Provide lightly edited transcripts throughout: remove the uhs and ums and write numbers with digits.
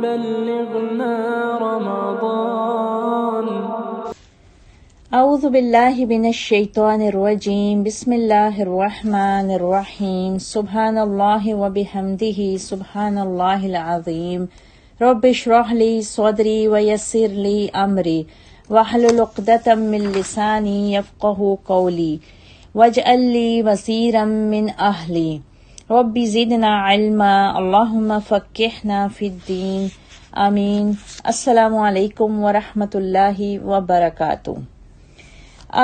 بلغنا رمضان. اعوذ باللہ من الشیطان الرجیم. بسم اللہ الرحمن الرحیم. سبحان اللہ وبحمدہ سبحان اللہ العظیم. رب اشرح لی صدری ویسر لی امری واحلل عقدۃ من لسانی یفقہوا قولی واجعل لی وزیرا من اہلی. رب زدنا علما اللہم فقہنا فی الدین. آمین. السلام علیکم ورحمۃ اللہ وبرکاتہ.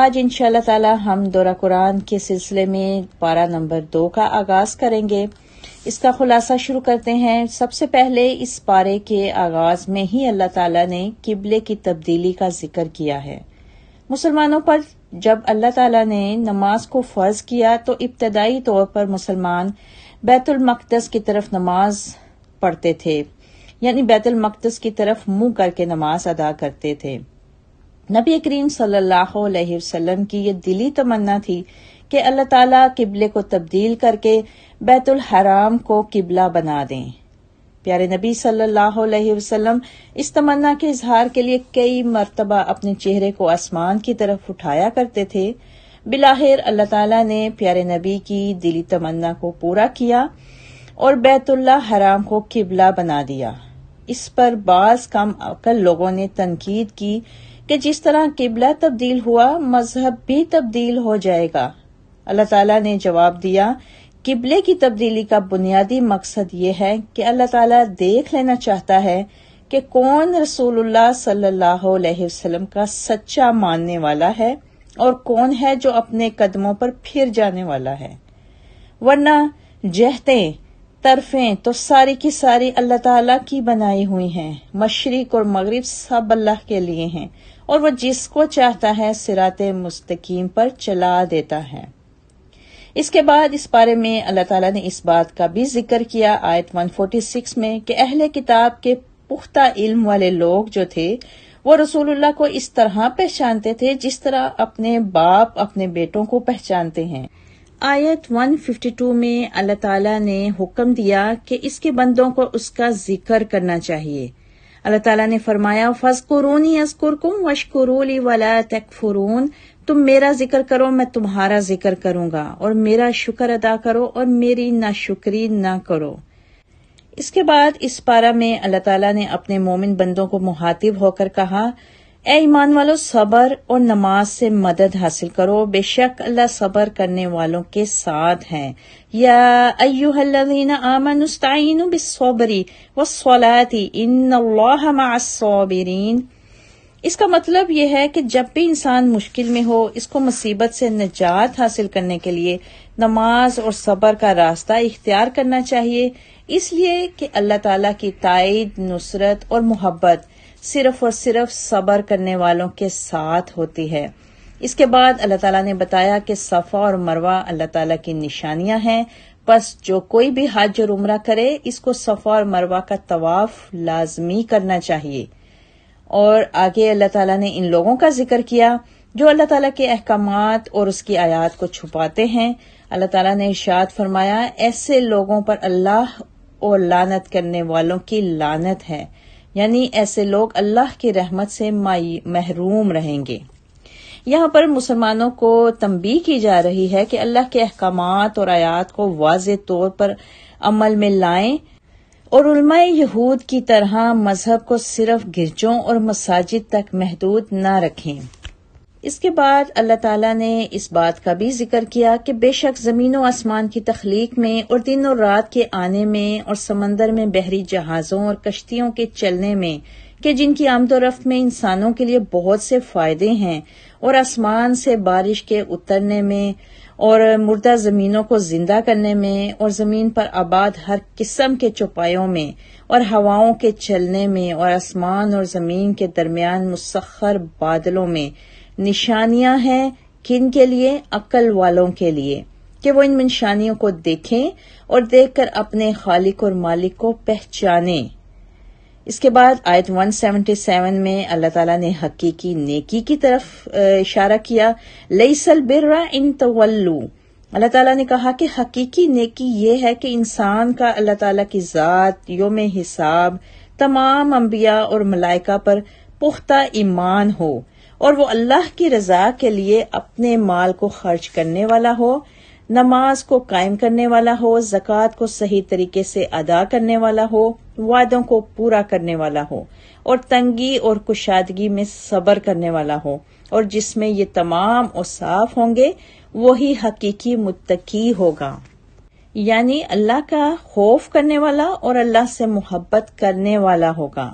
آج انشاءاللہ تعالی ہم دورہ قرآن کے سلسلے میں پارہ نمبر 2 کا آغاز کریں گے. اس کا خلاصہ شروع کرتے ہیں. سب سے پہلے اس پارے کے آغاز میں ہی اللہ تعالیٰ نے قبلے کی تبدیلی کا ذکر کیا ہے. مسلمانوں پر جب اللہ تعالیٰ نے نماز کو فرض کیا تو ابتدائی طور پر مسلمان بیت المقدس کی طرف نماز پڑھتے تھے، یعنی بیت المقدس کی طرف منہ کر کے نماز ادا کرتے تھے. نبی کریم صلی اللہ علیہ وسلم کی یہ دلی تمنا تھی کہ اللہ تعالیٰ قبلے کو تبدیل کر کے بیت الحرام کو قبلہ بنا دیں. پیارے نبی صلی اللہ علیہ وسلم اس تمنا کے اظہار کے لیے کئی مرتبہ اپنے چہرے کو آسمان کی طرف اٹھایا کرتے تھے. بالآخر اللہ تعالیٰ نے پیارے نبی کی دلی تمنا کو پورا کیا اور بیت اللہ حرام کو قبلہ بنا دیا. اس پر بعض کم عقل لوگوں نے تنقید کی کہ جس طرح قبلہ تبدیل ہوا مذہب بھی تبدیل ہو جائے گا. اللہ تعالیٰ نے جواب دیا، قبلے کی تبدیلی کا بنیادی مقصد یہ ہے کہ اللہ تعالیٰ دیکھ لینا چاہتا ہے کہ کون رسول اللہ صلی اللہ علیہ وسلم کا سچا ماننے والا ہے اور کون ہے جو اپنے قدموں پر پھر جانے والا ہے. ورنہ جہتیں طرفیں تو ساری کی ساری اللہ تعالیٰ کی بنائی ہوئی ہیں. مشرق اور مغرب سب اللہ کے لیے ہیں اور وہ جس کو چاہتا ہے صراط مستقیم پر چلا دیتا ہے. اس کے بعد اس بارے میں اللہ تعالیٰ نے اس بات کا بھی ذکر کیا آیت 146 میں کہ اہل کتاب کے پختہ علم والے لوگ جو تھے وہ رسول اللہ کو اس طرح پہچانتے تھے جس طرح اپنے باپ اپنے بیٹوں کو پہچانتے ہیں. آیت 152 میں اللہ تعالیٰ نے حکم دیا کہ اس کے بندوں کو اس کا ذکر کرنا چاہیے. اللہ تعالیٰ نے فرمایا فَاذْكُرُونِي أَذْكُرْكُمْ وَاشْكُرُوا لِي وَلَا تَكْفُرُونَ. تم میرا ذکر کرو میں تمہارا ذکر کروں گا، اور میرا شکر ادا کرو اور میری ناشکری نہ کرو. اس کے بعد اس پارہ میں اللہ تعالیٰ نے اپنے مومن بندوں کو مخاطب ہو کر کہا، اے ایمان والو صبر اور نماز سے مدد حاصل کرو، بے شک اللہ صبر کرنے والوں کے ساتھ ہیں. یا ایھا الذین آمنوا استعینوا بالصبر والصلاۃ ان اللہ مع الصابرین. اس کا مطلب یہ ہے کہ جب بھی انسان مشکل میں ہو اس کو مصیبت سے نجات حاصل کرنے کے لیے نماز اور صبر کا راستہ اختیار کرنا چاہیے، اس لیے کہ اللہ تعالیٰ کی تائید، نصرت اور محبت صرف اور صرف صبر کرنے والوں کے ساتھ ہوتی ہے. اس کے بعد اللہ تعالیٰ نے بتایا کہ صفا اور مروہ اللہ تعالیٰ کی نشانیاں ہیں، بس جو کوئی بھی حج اور عمرہ کرے اس کو صفا اور مروہ کا طواف لازمی کرنا چاہیے. اور آگے اللہ تعالیٰ نے ان لوگوں کا ذکر کیا جو اللہ تعالیٰ کے احکامات اور اس کی آیات کو چھپاتے ہیں. اللہ تعالیٰ نے ارشاد فرمایا، ایسے لوگوں پر اللہ اور لعنت کرنے والوں کی لعنت ہے، یعنی ایسے لوگ اللہ کی رحمت سے محروم رہیں گے. یہاں پر مسلمانوں کو تنبیہ کی جا رہی ہے کہ اللہ کے احکامات اور آیات کو واضح طور پر عمل میں لائیں اور علماء یہود کی طرح مذہب کو صرف گرجوں اور مساجد تک محدود نہ رکھیں. اس کے بعد اللہ تعالیٰ نے اس بات کا بھی ذکر کیا کہ بے شک زمین و آسمان کی تخلیق میں اور دن اور رات کے آنے میں اور سمندر میں بحری جہازوں اور کشتیوں کے چلنے میں کہ جن کی آمد و رفت میں انسانوں کے لیے بہت سے فائدے ہیں، اور آسمان سے بارش کے اترنے میں اور مردہ زمینوں کو زندہ کرنے میں اور زمین پر آباد ہر قسم کے چوپایوں میں اور ہواؤں کے چلنے میں اور آسمان اور زمین کے درمیان مسخر بادلوں میں نشانیاں ہیں. کن کے لیے؟ عقل والوں کے لیے، کہ وہ ان نشانیوں کو دیکھیں اور دیکھ کر اپنے خالق اور مالک کو پہچانیں. اس کے بعد آیت 177 میں اللہ تعالیٰ نے حقیقی نیکی کی طرف اشارہ کیا. لیس البر ان تولوا. اللہ تعالیٰ نے کہا کہ حقیقی نیکی یہ ہے کہ انسان کا اللہ تعالیٰ کی ذات، یوم حساب، تمام انبیاء اور ملائکہ پر پختہ ایمان ہو اور وہ اللہ کی رضا کے لیے اپنے مال کو خرچ کرنے والا ہو، نماز کو قائم کرنے والا ہو، زکوٰۃ کو صحیح طریقے سے ادا کرنے والا ہو، وعدوں کو پورا کرنے والا ہو اور تنگی اور کشادگی میں صبر کرنے والا ہو، اور جس میں یہ تمام اوصاف ہوں گے وہی حقیقی متقی ہوگا، یعنی اللہ کا خوف کرنے والا اور اللہ سے محبت کرنے والا ہوگا۔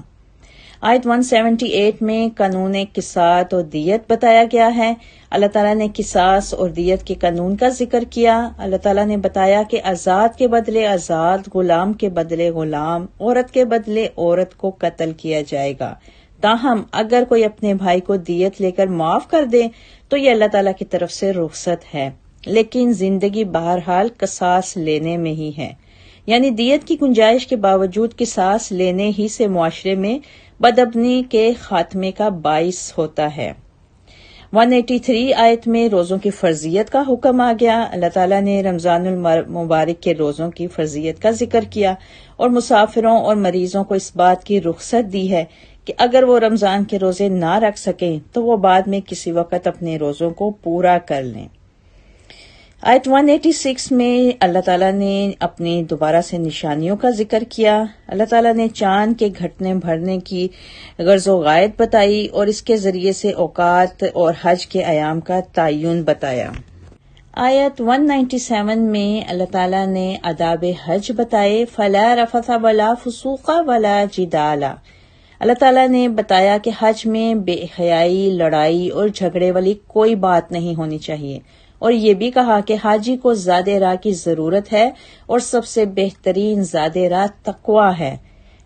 آیت 178 میں قانون قصاص اور دیت بتایا گیا ہے۔ اللہ تعالیٰ نے قصاص اور دیت کے قانون کا ذکر کیا۔ اللہ تعالیٰ نے بتایا کہ آزاد کے بدلے آزاد، غلام کے بدلے غلام، عورت کے بدلے عورت کو قتل کیا جائے گا۔ تاہم اگر کوئی اپنے بھائی کو دیت لے کر معاف کر دے تو یہ اللہ تعالیٰ کی طرف سے رخصت ہے، لیکن زندگی بہرحال قصاص لینے میں ہی ہے، یعنی دیت کی گنجائش کے باوجود قصاص لینے ہی سے معاشرے میں بدامنی کے خاتمے کا باعث ہوتا ہے۔ 183 آیت میں روزوں کی فرضیت کا حکم آ گیا۔ اللہ تعالیٰ نے رمضان المبارک کے روزوں کی فرضیت کا ذکر کیا اور مسافروں اور مریضوں کو اس بات کی رخصت دی ہے کہ اگر وہ رمضان کے روزے نہ رکھ سکیں تو وہ بعد میں کسی وقت اپنے روزوں کو پورا کر لیں۔ آیت 186 میں اللہ تعالیٰ نے اپنی دوبارہ سے نشانیوں کا ذکر کیا۔ اللہ تعالیٰ نے چاند کے گھٹنے بھرنے کی غرض و غایت بتائی اور اس کے ذریعے سے اوقات اور حج کے ایام کا تعین بتایا۔ آیت 197 میں اللہ تعالیٰ نے آداب حج بتائے، فَلَا رَفَثَ وَلَا فُسُوقَ وَلَا جِدَالَ۔ اللہ تعالیٰ نے بتایا کہ حج میں بے حیائی، لڑائی اور جھگڑے والی کوئی بات نہیں ہونی چاہیے، اور یہ بھی کہا کہ حاجی کو زاد راہ کی ضرورت ہے اور سب سے بہترین زاد راہ تقوی ہے۔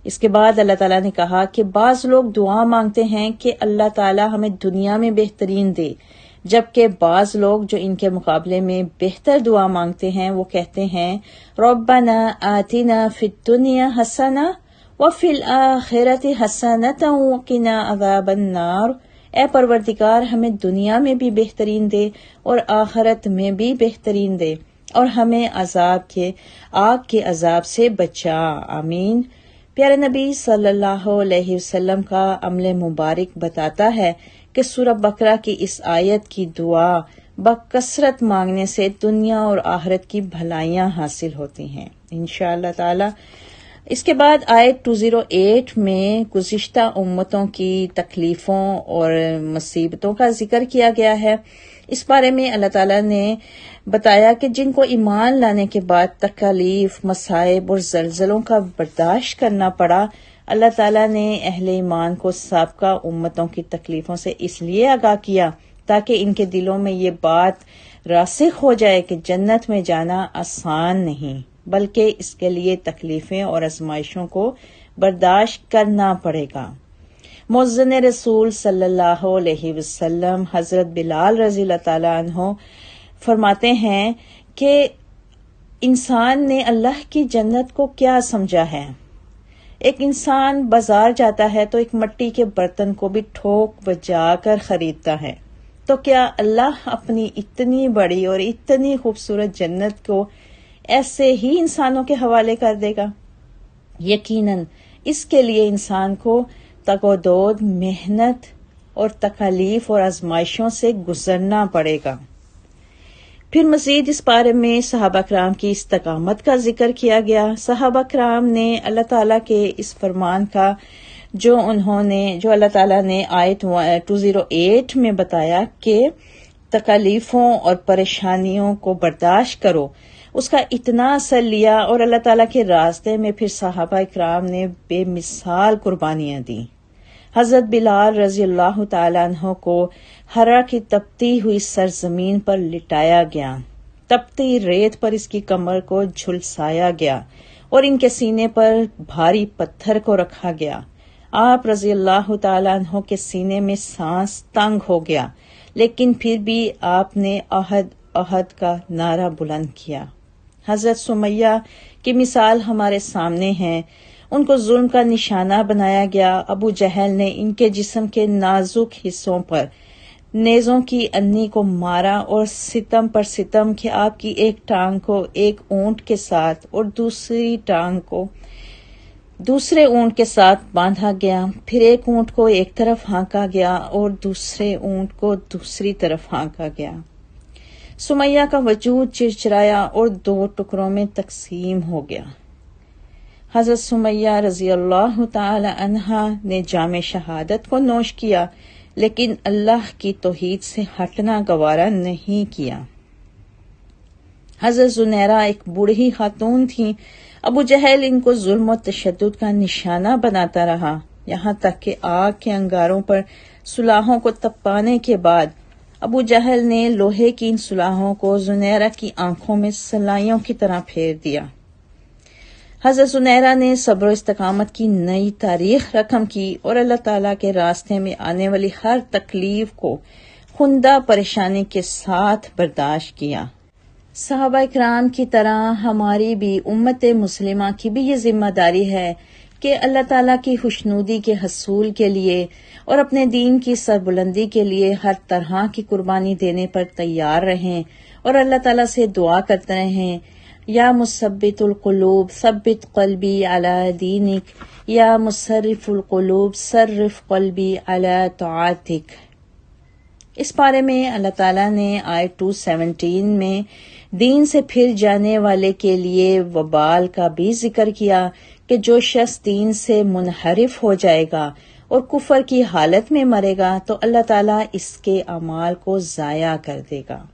اس کے بعد اللہ تعالیٰ نے کہا کہ بعض لوگ دعا مانگتے ہیں کہ اللہ تعالیٰ ہمیں دنیا میں بہترین دے، جبکہ بعض لوگ جو ان کے مقابلے میں بہتر دعا مانگتے ہیں وہ کہتے ہیں ربنا آتنا فی الدنیا حسنہ وفی الآخرۃ حسنۃ وقنا عذاب النار۔ اے پروردگار ہمیں دنیا میں بھی بہترین دے اور آخرت میں بھی بہترین دے اور ہمیں آگ کے عذاب سے بچا، آمین۔ پیارے نبی صلی اللہ علیہ وسلم کا عمل مبارک بتاتا ہے کہ سورہ بقرہ کی اس آیت کی دعا بکثرت مانگنے سے دنیا اور آخرت کی بھلائیاں حاصل ہوتی ہیں انشاءاللہ تعالی۔ اس کے بعد آیت 208 میں گزشتہ امتوں کی تکلیفوں اور مصیبتوں کا ذکر کیا گیا ہے۔ اس بارے میں اللہ تعالیٰ نے بتایا کہ جن کو ایمان لانے کے بعد تکالیف، مصائب اور زلزلوں کا برداشت کرنا پڑا، اللہ تعالیٰ نے اہل ایمان کو سابقہ امتوں کی تکلیفوں سے اس لیے آگاہ کیا تاکہ ان کے دلوں میں یہ بات راسخ ہو جائے کہ جنت میں جانا آسان نہیں، بلکہ اس کے لیے تکلیفیں اور آزمائشوں کو برداشت کرنا پڑے گا۔ مؤذن رسول صلی اللہ علیہ وسلم حضرت بلال رضی اللہ تعالیٰ عنہ فرماتے ہیں کہ انسان نے اللہ کی جنت کو کیا سمجھا ہے؟ ایک انسان بازار جاتا ہے تو ایک مٹی کے برتن کو بھی ٹھوک بجا کر خریدتا ہے، تو کیا اللہ اپنی اتنی بڑی اور اتنی خوبصورت جنت کو ایسے ہی انسانوں کے حوالے کر دے گا؟ یقیناً اس کے لیے انسان کو تگ و دود، محنت اور تکالیف اور آزمائشوں سے گزرنا پڑے گا۔ پھر مزید اس بارے میں صحابہ کرام کی استقامت کا ذکر کیا گیا۔ صحابہ کرام نے اللہ تعالیٰ کے اس فرمان کا جو اللہ تعالیٰ نے آیت 208 میں بتایا کہ تکالیفوں اور پریشانیوں کو برداشت کرو، اس کا اتنا اثر لیا اور اللہ تعالیٰ کے راستے میں پھر صحابہ کرام نے بے مثال قربانیاں دیں۔ حضرت بلال رضی اللہ تعالیٰ عنہ کو ہرا کی تپتی ہوئی سرزمین پر لٹایا گیا، تپتی ریت پر اس کی کمر کو جھلسایا گیا اور ان کے سینے پر بھاری پتھر کو رکھا گیا۔ آپ رضی اللہ تعالیٰ عنہ کے سینے میں سانس تنگ ہو گیا، لیکن پھر بھی آپ نے عہد عہد کا نعرہ بلند کیا۔ حضرت سمیہ کی مثال ہمارے سامنے ہے، ان کو ظلم کا نشانہ بنایا گیا۔ ابو جہل نے ان کے جسم کے نازک حصوں پر نیزوں کی انی کو مارا اور ستم پر ستم کہ آپ کی ایک ٹانگ کو ایک اونٹ کے ساتھ اور دوسری ٹانگ کو دوسرے اونٹ کے ساتھ باندھا گیا، پھر ایک اونٹ کو ایک طرف ہانکا گیا اور دوسرے اونٹ کو دوسری طرف ہانکا گیا۔ سمیہ کا وجود چرچرایا اور 2 ٹکڑوں میں تقسیم ہو گیا۔ حضرت سمیہ رضی اللہ تعالی عنہا نے جام شہادت کو نوش کیا، لیکن اللہ کی توحید سے ہٹنا گوارا نہیں کیا۔ حضرت زنیرہ ایک بوڑھی خاتون تھیں۔ ابو جہل ان کو ظلم و تشدد کا نشانہ بناتا رہا، یہاں تک کہ آگ کے انگاروں پر سلاخوں کو تپانے کے بعد ابو جہل نے لوہے کی ان سلاخوں کو زنیرہ کی آنکھوں میں سلائیوں کی طرح پھیر دیا۔ حضرت زنیرہ نے صبر و استقامت کی نئی تاریخ رقم کی اور اللہ تعالیٰ کے راستے میں آنے والی ہر تکلیف کو خندہ پریشانی کے ساتھ برداشت کیا۔ صحابہ کرام کی طرح ہماری بھی امت مسلمہ کی بھی یہ ذمہ داری ہے کہ اللہ تعالیٰ کی خوشنودی کے حصول کے لیے اور اپنے دین کی سربلندی کے لیے ہر طرح کی قربانی دینے پر تیار رہیں اور اللہ تعالیٰ سے دعا کرتے رہیں، یا مثبت القلوب ثبت قلبی علی دینک، یا مصرف القلوب صرف قلبی علی طاعتک۔ اس بارے میں اللہ تعالیٰ نے آیت 217 میں دین سے پھر جانے والے کے لیے وبال کا بھی ذکر کیا کہ جو شخص دین سے منحرف ہو جائے گا اور کفر کی حالت میں مرے گا تو اللہ تعالیٰ اس کے اعمال کو ضائع کر دے گا۔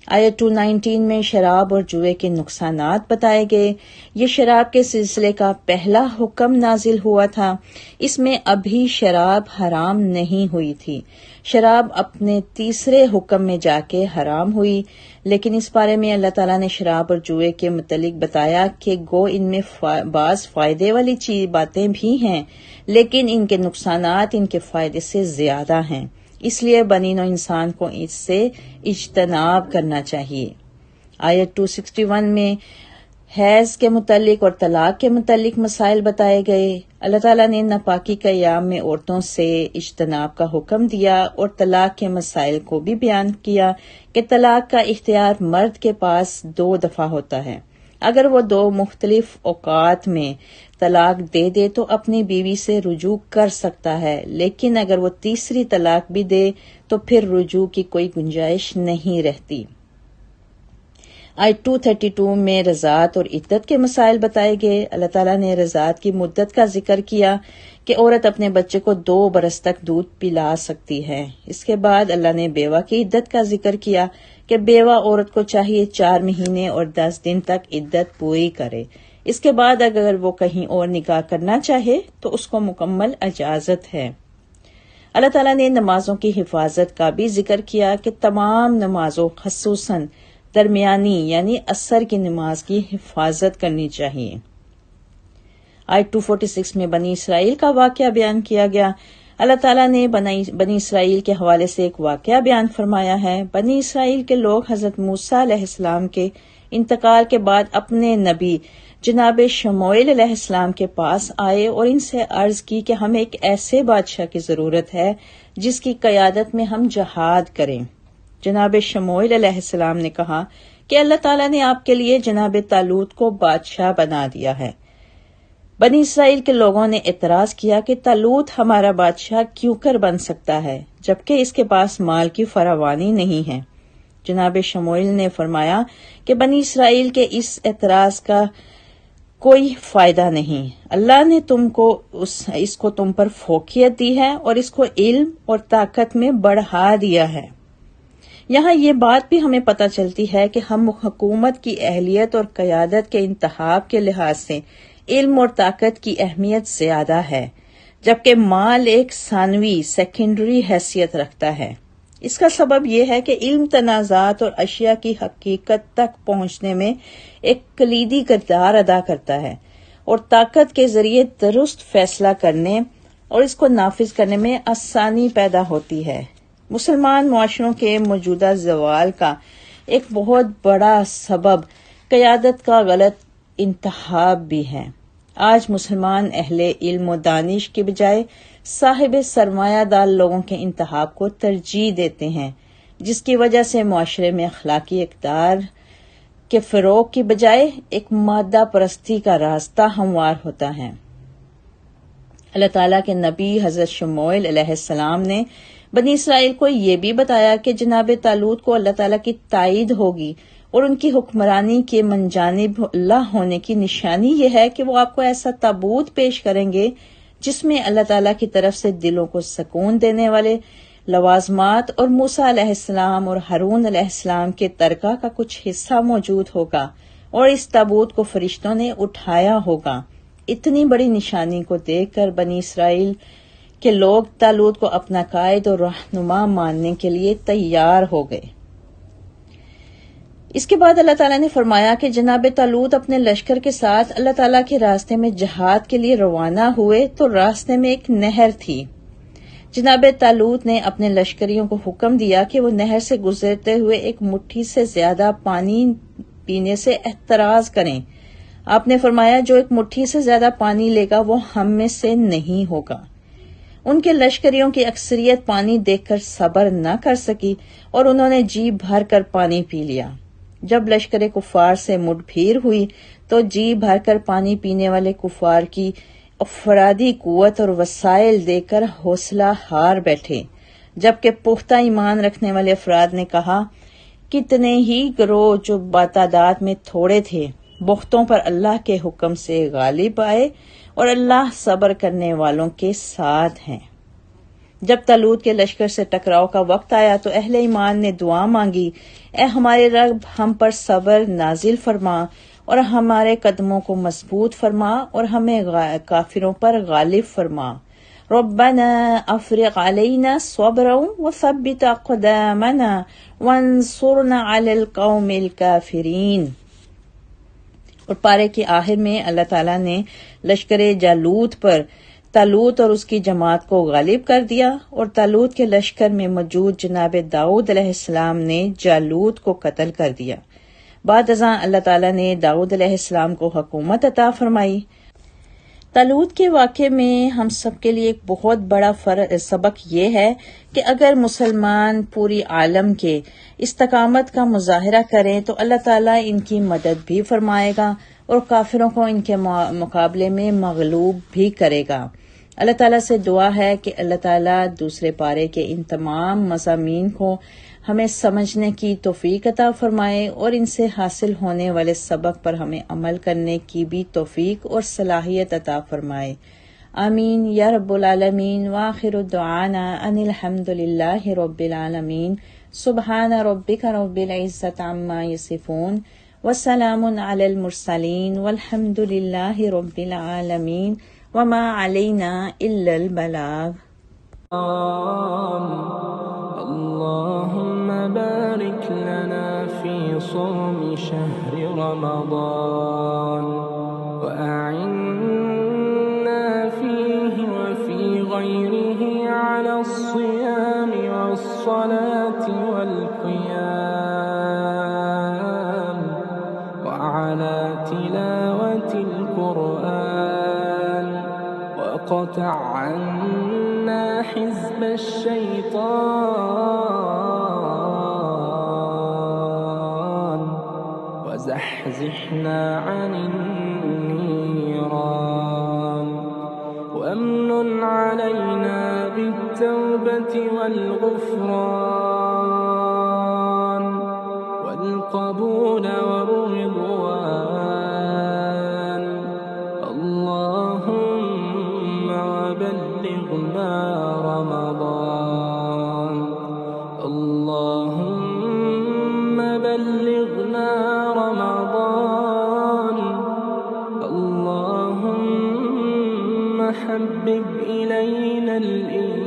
آیت 219 میں شراب اور جوئے کے نقصانات بتائے گئے۔ یہ شراب کے سلسلے کا پہلا حکم نازل ہوا تھا، اس میں ابھی شراب حرام نہیں ہوئی تھی، شراب اپنے تیسرے حکم میں جا کے حرام ہوئی، لیکن اس بارے میں اللہ تعالیٰ نے شراب اور جوئے کے متعلق بتایا کہ گو ان میں بعض فائدے والی باتیں بھی ہیں، لیکن ان کے نقصانات ان کے فائدے سے زیادہ ہیں، اس لیے بنی نوع انسان کو اس سے اجتناب کرنا چاہیے۔ آیت 261 میں حیض کے متعلق اور طلاق کے متعلق مسائل بتائے گئے۔ اللہ تعالیٰ نے ناپاکی کے ایام میں عورتوں سے اجتناب کا حکم دیا اور طلاق کے مسائل کو بھی بیان کیا کہ طلاق کا اختیار مرد کے پاس 2 دفعہ ہوتا ہے۔ اگر وہ 2 مختلف اوقات میں طلاق دے دے تو اپنی بیوی سے رجوع کر سکتا ہے، لیکن اگر وہ تیسری طلاق بھی دے تو پھر رجوع کی کوئی گنجائش نہیں رہتی۔ آیت 232 میں رضاعت اور عدت کے مسائل بتائے گئے۔ اللہ تعالیٰ نے رضاعت کی مدت کا ذکر کیا کہ عورت اپنے بچے کو 2 برس تک دودھ پلا سکتی ہے۔ اس کے بعد اللہ نے بیوہ کی عدت کا ذکر کیا کہ بیوہ عورت کو چاہیے 4 مہینے اور 10 دن تک عدت پوری کرے۔ اس کے بعد اگر وہ کہیں اور نکاح کرنا چاہے تو اس کو مکمل اجازت ہے۔ اللہ تعالیٰ نے نمازوں کی حفاظت کا بھی ذکر کیا کہ تمام نمازوں خصوصاً درمیانی یعنی عصر کی نماز کی حفاظت کرنی چاہیے۔ آیت 246 میں بنی اسرائیل کا واقعہ بیان کیا گیا۔ اللہ تعالیٰ نے بنی اسرائیل کے حوالے سے ایک واقعہ بیان فرمایا ہے۔ بنی اسرائیل کے لوگ حضرت موسیٰ علیہ السلام کے انتقال کے بعد اپنے نبی جناب شموئیل علیہ السلام کے پاس آئے اور ان سے عرض کی کہ ہمیں ایک ایسے بادشاہ کی ضرورت ہے جس کی قیادت میں ہم جہاد کریں۔ جناب شموئیل علیہ السلام نے کہا کہ اللہ تعالیٰ نے آپ کے لیے جناب طالوت کو بادشاہ بنا دیا ہے۔ بنی اسرائیل کے لوگوں نے اعتراض کیا کہ طالوت ہمارا بادشاہ کیوں کر بن سکتا ہے جبکہ اس کے پاس مال کی فراوانی نہیں ہے۔ جناب شموئیل نے فرمایا کہ بنی اسرائیل کے اس اعتراض کا کوئی فائدہ نہیں، اللہ نے اس کو تم پر فوقیت دی ہے اور اس کو علم اور طاقت میں بڑھا دیا ہے۔ یہاں یہ بات بھی ہمیں پتہ چلتی ہے کہ ہم حکومت کی اہلیت اور قیادت کے انتخاب کے لحاظ سے علم اور طاقت کی اہمیت زیادہ ہے، جبکہ مال ایک ثانوی سیکنڈری حیثیت رکھتا ہے۔ اس کا سبب یہ ہے کہ علم تنازعات اور اشیاء کی حقیقت تک پہنچنے میں ایک کلیدی کردار ادا کرتا ہے اور طاقت کے ذریعے درست فیصلہ کرنے اور اس کو نافذ کرنے میں آسانی پیدا ہوتی ہے۔ مسلمان معاشروں کے موجودہ زوال کا ایک بہت بڑا سبب قیادت کا غلط انتخاب بھی ہے۔ آج مسلمان اہل علم و دانش کے بجائے صاحب سرمایہ دار لوگوں کے انتخاب کو ترجیح دیتے ہیں، جس کی وجہ سے معاشرے میں اخلاقی اقدار کہ فروغ کی بجائے ایک مادہ پرستی کا راستہ ہموار ہوتا ہے۔ اللہ تعالیٰ کے نبی حضرت شموئیل علیہ السلام نے بنی اسرائیل کو یہ بھی بتایا کہ جناب طالوت کو اللہ تعالیٰ کی تائید ہوگی، اور ان کی حکمرانی کے منجانب اللہ ہونے کی نشانی یہ ہے کہ وہ آپ کو ایسا تابوت پیش کریں گے جس میں اللہ تعالیٰ کی طرف سے دلوں کو سکون دینے والے لوازمات اور موسیٰ علیہ السلام اور ہارون علیہ السلام کے ترکہ کا کچھ حصہ موجود ہوگا، اور اس تابوت کو فرشتوں نے اٹھایا ہوگا۔ اتنی بڑی نشانی کو دیکھ کر بنی اسرائیل کے لوگ طالوت کو اپنا قائد اور رہنما ماننے کے لیے تیار ہو گئے۔ اس کے بعد اللہ تعالیٰ نے فرمایا کہ جناب طالوت اپنے لشکر کے ساتھ اللہ تعالیٰ کے راستے میں جہاد کے لیے روانہ ہوئے تو راستے میں ایک نہر تھی۔ جناب طالوت نے اپنے لشکریوں کو حکم دیا کہ وہ نہر سے گزرتے ہوئے ایک مٹھی سے زیادہ پانی پینے سے احتراز کریں۔ آپ نے فرمایا جو ایک مٹھی سے زیادہ پانی لے گا وہ ہم میں سے نہیں ہوگا۔ ان کے لشکریوں کی اکثریت پانی دیکھ کر صبر نہ کر سکی اور انہوں نے جی بھر کر پانی پی لیا۔ جب لشکر کفار سے مڈ پھیر ہوئی تو جی بھر کر پانی پینے والے کفار کی افرادی قوت اور وسائل دیکھ کر حوصلہ ہار بیٹھے، جبکہ پختہ ایمان رکھنے والے افراد نے کہا کتنے ہی گروہ جو تعداد میں تھوڑے تھے بختوں پر اللہ کے حکم سے غالب آئے، اور اللہ صبر کرنے والوں کے ساتھ ہیں۔ جب طالوت کے لشکر سے ٹکراؤ کا وقت آیا تو اہل ایمان نے دعا مانگی، اے ہمارے رب ہم پر صبر نازل فرما اور ہمارے قدموں کو مضبوط فرما اور ہمیں کافروں پر غالب فرما۔ ربنا افرغ علینا صبرا وثبت اقدامنا وانصرنا علی القوم الکافرین۔ اور پارے کے آخر میں اللہ تعالیٰ نے لشکر جالوت پر طالوت اور اس کی جماعت کو غالب کر دیا، اور طالوت کے لشکر میں موجود جناب داؤد علیہ السلام نے جالوت کو قتل کر دیا۔ بعد ازاں اللہ تعالیٰ نے داؤد علیہ السلام کو حکومت عطا فرمائی۔ طالوت کے واقعے میں ہم سب کے لیے ایک بہت بڑا سبق یہ ہے کہ اگر مسلمان پوری عالم کے استقامت کا مظاہرہ کریں تو اللہ تعالیٰ ان کی مدد بھی فرمائے گا اور کافروں کو ان کے مقابلے میں مغلوب بھی کرے گا۔ اللہ تعالیٰ سے دعا ہے کہ اللہ تعالیٰ دوسرے پارے کے ان تمام مضامین کو ہمیں سمجھنے کی توفیق عطا فرمائے اور ان سے حاصل ہونے والے سبق پر ہمیں عمل کرنے کی بھی توفیق اور صلاحیت عطا فرمائے۔ آمین یا رب العالمین۔ وآخر دعانا ان الحمد للہ رب العالمین۔ سبحان ربک رب العزت عما یصفون وسلام علی المرسلین والحمد للہ رب العالمین وما علینا الا البلاغ۔ اللهم بارك لنا في صوم شهر رمضان وأعنا فيه وفي غيره على الصيام والصلاة والقيام وعلى تلاوة القرآن وقطع عنا حزب الشيطان وزحزحنا عن النيران وامنن علينا بالتوبة والغفران والقبول والرضوان اللهم بلغنا رمضان اللهم بلغنا رمضان اللهم حبب إلينا الإيمان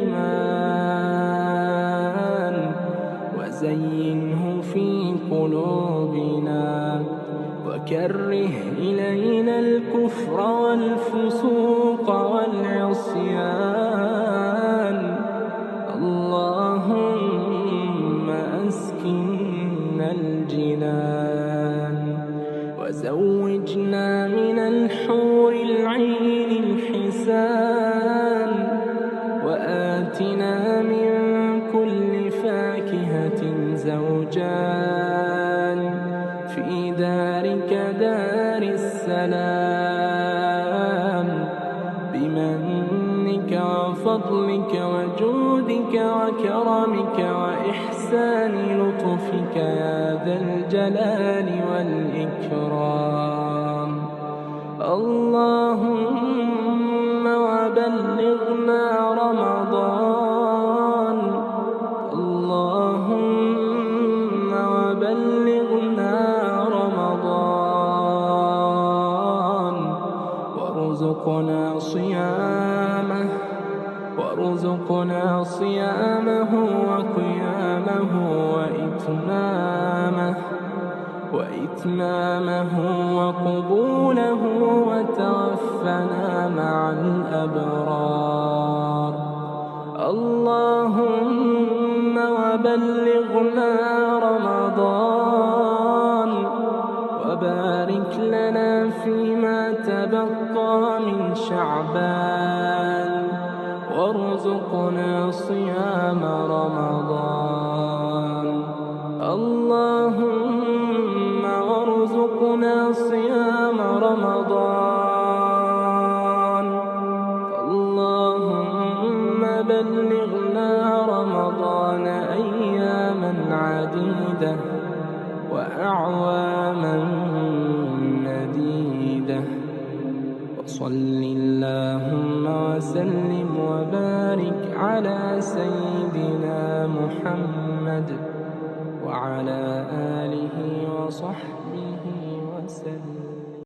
وزينه في قلوبنا وكره إلينا الكفر والفسوق والعصيان اللهم أسكننا الجنان وزوجنا من الحور العين الحسان وآتنا من كل فاكهة زوجان في فضلك وجودك وكرمك وإحسان لطفك يا ذا الجلال والإكرام. اللهم وبلغنا رمضان، اللهم وبلغنا رمضان، وارزقنا صيامه وقيامه وإتمامه وقبوله، وتوفنا مع الأبرار. اللهم وبلغنا رمضان، وبارك لنا فيما تبقى من شعبان، وارزقنا صيام رمضان. اللهم وارزقنا صيام رمضان. اللهم بلغنا رمضان أياما عديدة وأعواما مديدة. وصل اللهم وسلم وبارك على سيدنا محمد وعلى آله وصحبه وسلم.